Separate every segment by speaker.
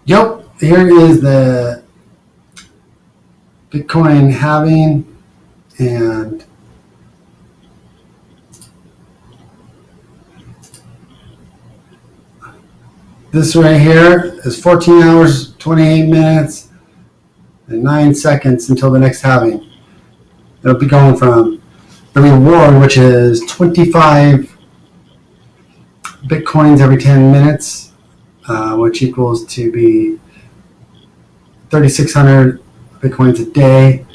Speaker 1: Yep, here is the Bitcoin halving, and this right here is 14 hours, 28 minutes, and 9 seconds until the next halving. It'll be going from the reward, which is 25 Bitcoins every 10 minutes, which equals to be 3,600 Bitcoins a day.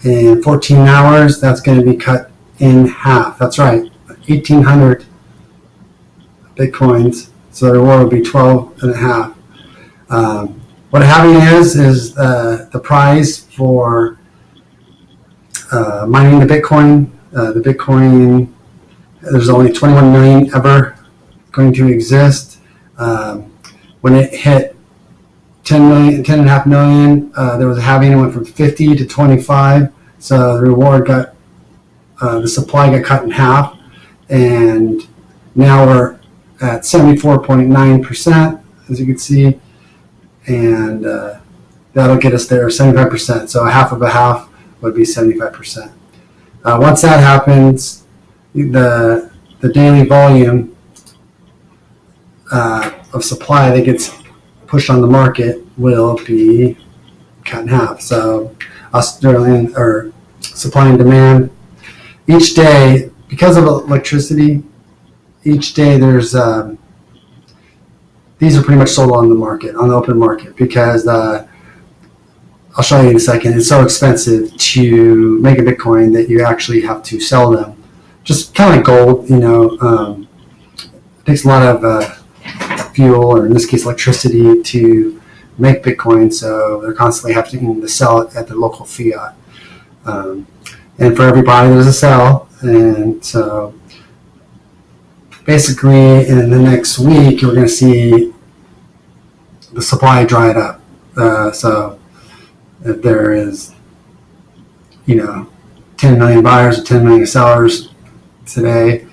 Speaker 1: In 14 hours, that's going to be cut in half. That's right, 1,800 Bitcoins. So the reward will be 12 and a half. What a halving is the prize for mining the Bitcoin. The Bitcoin, there's only 21 million ever going to exist. When it hit 10.5 million, there was a halving. It went from 50 to 25. So the reward the supply got cut in half, and now we're at 74.9%, as you can see, and that'll get us there, 75%. So a half of a half would be 75%. Once that happens, the daily volume of supply that gets pushed on the market will be cut in half. So Australian or supply and demand each day, because of electricity, each day there's these are pretty much sold on the market, on the open market, because I'll show you in a second. It's so expensive to make a Bitcoin that you actually have to sell them. Just kind of like gold, it takes a lot of fuel, or in this case electricity, to make Bitcoin, so they're constantly having to sell it at the local fiat. And for every buy there's a sell, and so basically in the next week you're going to see the supply dried up. So if there is 10 million buyers or 10 million sellers today,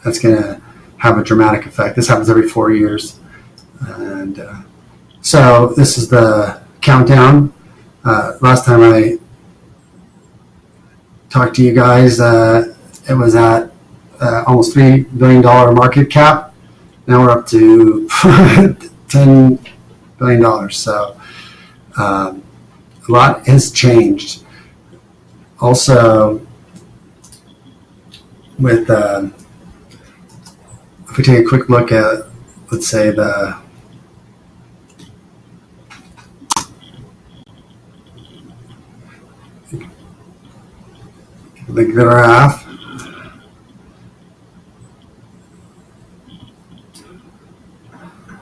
Speaker 1: that's going to have a dramatic effect. This happens every 4 years. And so this is the countdown. Last time I talked to you guys, it was at almost $3 billion market cap. Now we're up to $10 billion. So a lot has changed. Also, with if we take a quick look at, let's say, the graph.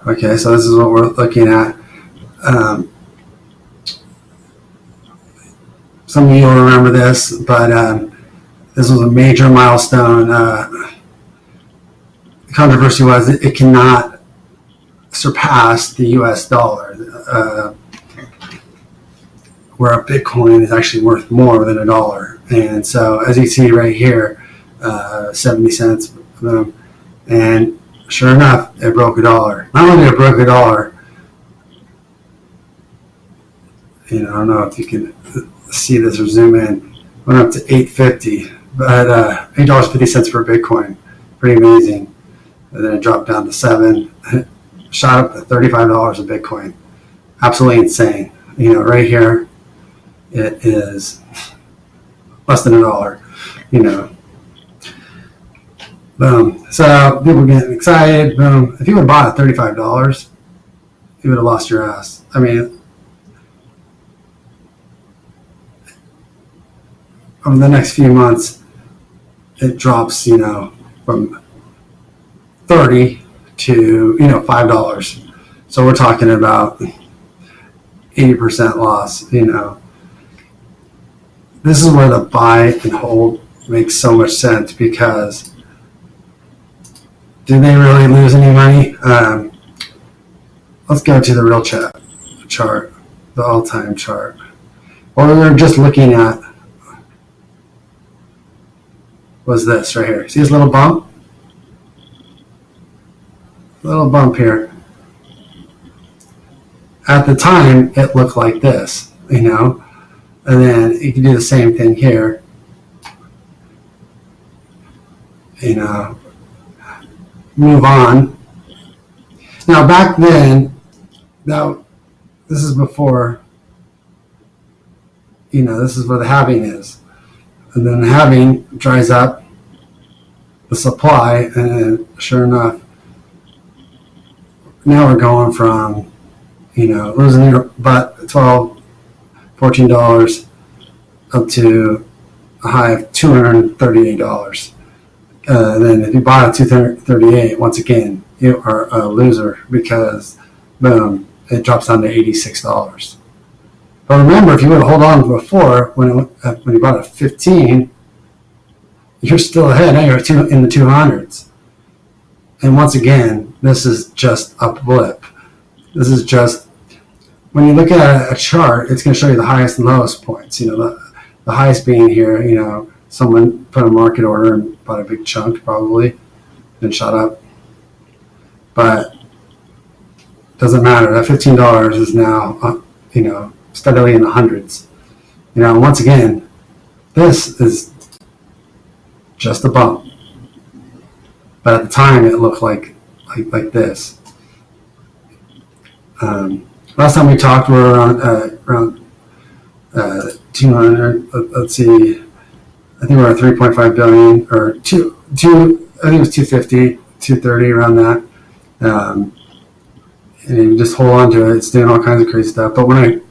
Speaker 1: Okay, so this is what we're looking at. Some of you will remember this, but this was a major milestone. The controversy was that it cannot surpass the US dollar, where a Bitcoin is actually worth more than $1. And so, as you see right here, 70 cents, and sure enough, it broke $1. Not only it broke $1, I don't know if you can see this or zoom in, went up to $8.50, but $8.50 per Bitcoin, pretty amazing. And then it dropped down to $7, shot up to $35 a Bitcoin, absolutely insane. Right here, it is less than $1. Boom. So people getting excited. Boom. If you would have bought at $35, you would have lost your ass. I mean, over the next few months, it drops, from 30 to, $5. So we're talking about 80% loss, This is where the buy and hold makes so much sense, because did they really lose any money? Let's go to the real chart, the all-time chart. What we were just looking at was this right here. See this little bump? Little bump here. at the time, it looked like this, and then you can do the same thing here, move on. Now, back then, this is before, this is where the halving is. And then the halving dries up the supply, and sure enough, now we're going from, losing your butt $12, $14 up to a high of $238. Then if you buy a $238, once again, you are a loser because, boom, it drops down to $86. But remember, if you would have held on before, when you bought at 15, you're still ahead. Now you're in the 200s. And once again, this is just a blip. This is just, when you look at a chart, it's going to show you the highest and lowest points. The highest being here, someone put a market order and bought a big chunk probably and shot up. But it doesn't matter. That $15 is now, steadily in the hundreds. Once again, this is just a bump. But at the time, it looked like this. Last time we talked, we were around 200. Let's see. I think we're at 3.5 billion or two. I think it was 250, 230 around that. And you just hold on to it. It's doing all kinds of crazy stuff. But when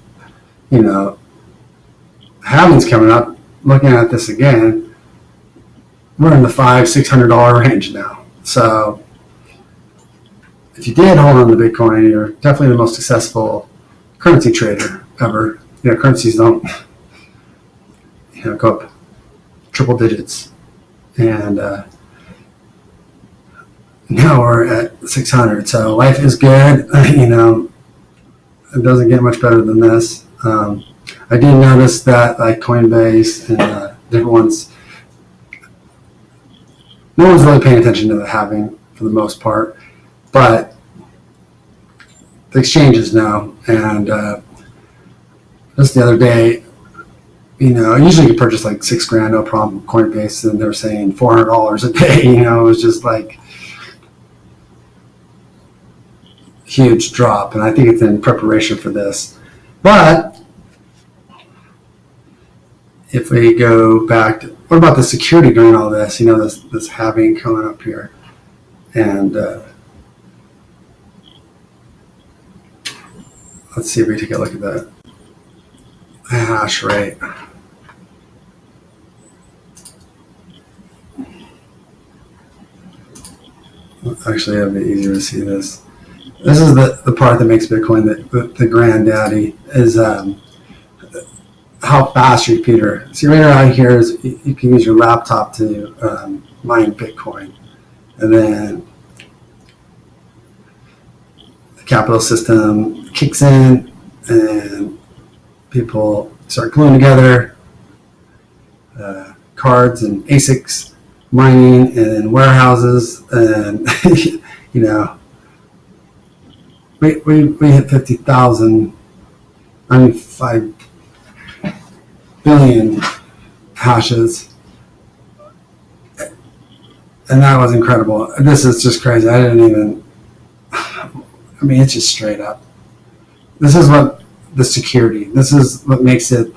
Speaker 1: halving's coming up, looking at this again, we're in the $500-$600 range now. So if you did hold on to Bitcoin, you're definitely the most successful currency trader ever. Currencies don't go up triple digits. And now we're at 600. So life is good. It doesn't get much better than this. I did notice that like Coinbase and different ones, no one's really paying attention to the halving for the most part, but the exchanges know. And just the other day, usually you purchase like $6,000, no problem, Coinbase, and they're saying $400 a day. It was just like huge drop, and I think it's in preparation for this. But if we go back to, what about the security during all this? This halving coming up here, and let's see if we take a look at the hash rate. Actually, it'll be easier to see this. This is the part that makes Bitcoin the granddaddy, is how fast your computer. See, right around here is you can use your laptop to mine Bitcoin, and then the capital system kicks in, and people start gluing together cards and ASICs, mining, and warehouses, and we hit 50,000. 5 billion hashes, and that was incredible. This is just crazy. It's just straight up. This is what the security. This is what makes it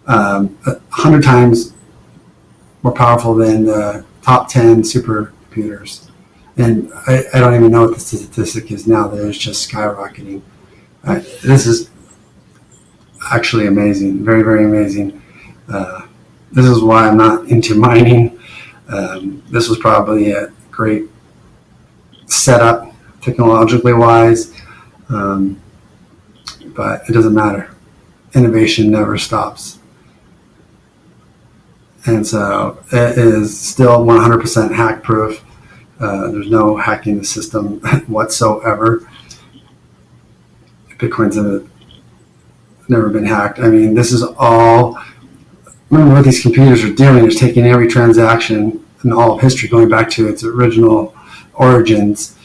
Speaker 1: 100 times more powerful than the top 10 supercomputers. And I don't even know what the statistic is now. That it's just skyrocketing. This is actually amazing. Very, very amazing. This is why I'm not into mining. This was probably a great setup technologically wise, but it doesn't matter. Innovation never stops. And so it is still 100% hack proof. There's no hacking the system whatsoever. Bitcoin's never been hacked. This is all, remember what these computers are doing is taking every transaction in all of history, going back to its original origins,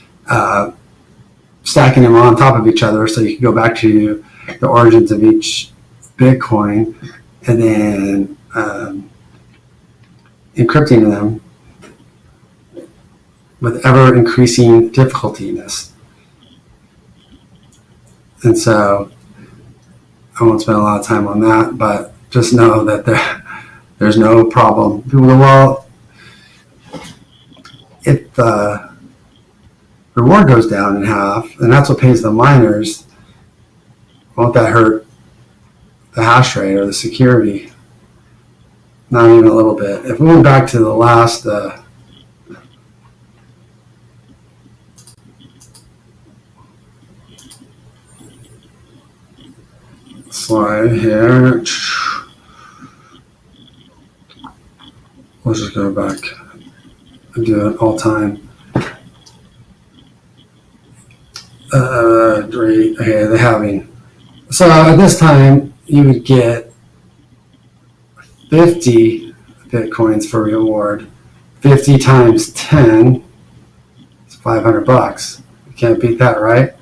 Speaker 1: stacking them on top of each other, so you can go back to the origins of each Bitcoin, and then encrypting them with ever increasing difficultiness. And so I won't spend a lot of time on that, but just know that there's no problem. People go, well, if the reward goes down in half, and that's what pays the miners, won't that hurt the hash rate or the security? Not even a little bit. If we went back to the last slide here, let's just go back and do it all time. Okay, the halving. So at this time, you would get 50 Bitcoins for reward. 50 times 10 is $500. You can't beat that, right?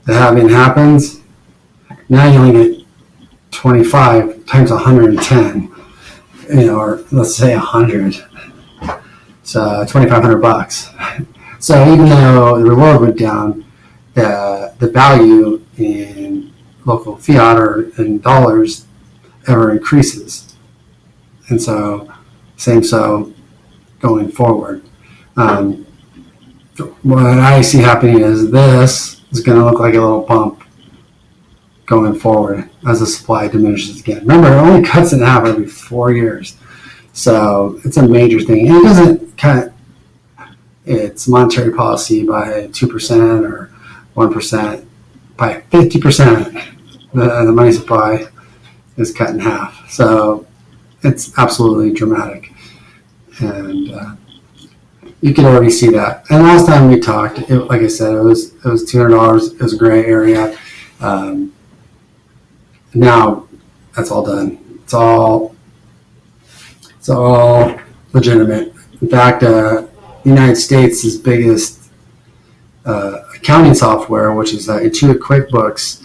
Speaker 1: The halving happens. Now you only get 25 times 110, or let's say 100. So $2,500. So even though the reward went down, the value in local fiat or in dollars ever increases. And so going forward. What I see happening is this is going to look like a little bump going forward as the supply diminishes again. Remember, it only cuts in half every 4 years. So it's a major thing. And it doesn't cut its monetary policy by 2% or 1%. By 50%, the money supply is cut in half. So it's absolutely dramatic. And you can already see that. And last time we talked, like I said, it was $200. It was a gray area. Now that's all done. It's all legitimate. In fact, the United States' biggest accounting software, which is Intuit QuickBooks,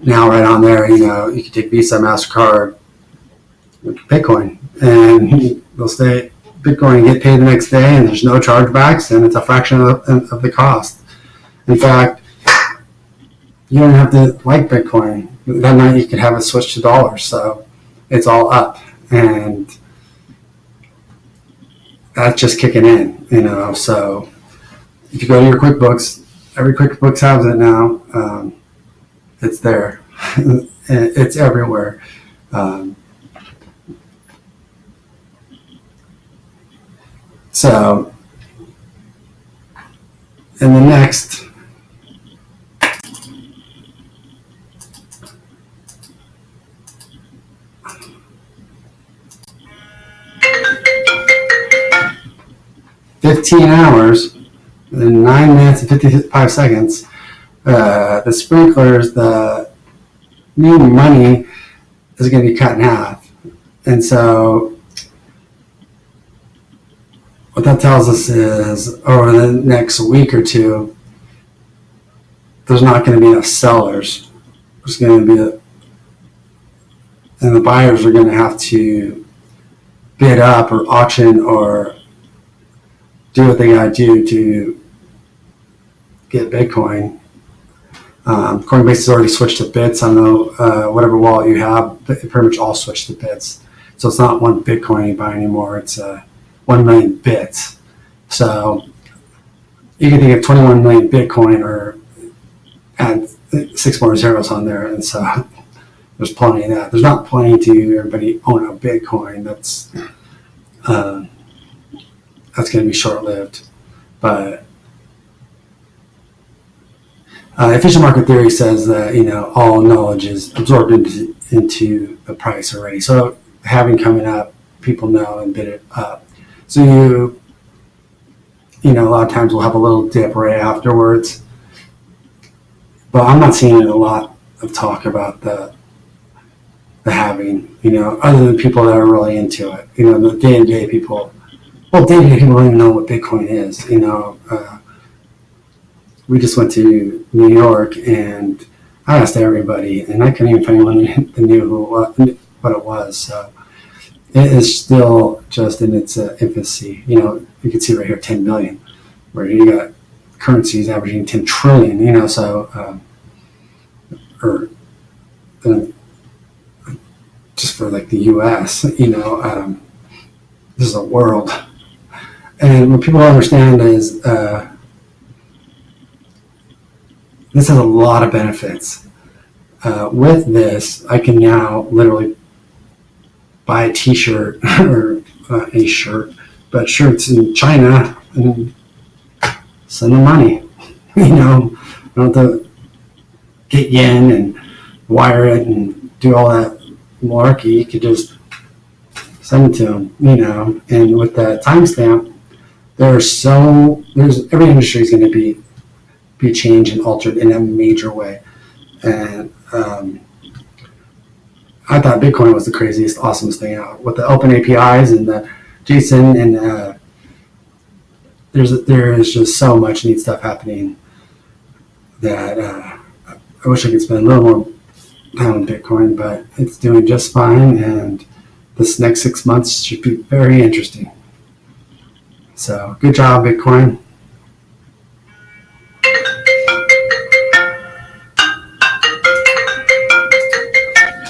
Speaker 1: now right on there, you can take Visa, MasterCard, Bitcoin, and they'll stay Bitcoin and get paid the next day, and there's no chargebacks, and it's a fraction of the cost. In fact, you don't have to like Bitcoin. That night you could have it switch to dollars, so it's all up, and that's just kicking in, So if you go to your QuickBooks, every QuickBooks has it now. It's there. It's everywhere. So in the next $15 hours, in 9 minutes and 55 seconds, the sprinklers, the new money is going to be cut in half. And so what that tells us is over the next week or two, there's not going to be enough sellers. There's going to be and the buyers are going to have to bid up or auction or do what they got to do to get Bitcoin. Coinbase has already switched to bits. I don't know, whatever wallet you have, it pretty much all switched to bits. So it's not one Bitcoin you buy anymore. It's 1 million bits. So you can think of 21 million Bitcoin or add 6 more zeros on there. And so there's plenty of that. There's not plenty to everybody own a Bitcoin. That's going to be short-lived. But efficient market theory says that all knowledge is absorbed into the price already. So having coming up, people know and bid it up. So a lot of times we'll have a little dip right afterwards. But I'm not seeing a lot of talk about the halving, other than people that are really into it. The day-to-day people. Well, day-to-day people don't even know what Bitcoin is. we just went to New York, and I asked everybody, and I couldn't even find anyone that knew what it was. So it is still just in its infancy. You know, you can see right here, 10 billion, where you got currencies averaging 10 trillion. You know, so just for like the U.S. You know, this is a world, and what people don't understand is this has a lot of benefits. With this, I can now literally buy a T-shirt or a shirt, but shirts in China and send them money. You know, I don't have to get yen and wire it and do all that malarkey. You could just send it to them, you know. And with the timestamp, there's every industry is going to be changed and altered in a major way. And I thought Bitcoin was the craziest, awesomest thing out with the open APIs and the JSON, and there is just so much neat stuff happening that I wish I could spend a little more time on Bitcoin, but it's doing just fine, and this next 6 months should be very interesting. So good job, Bitcoin.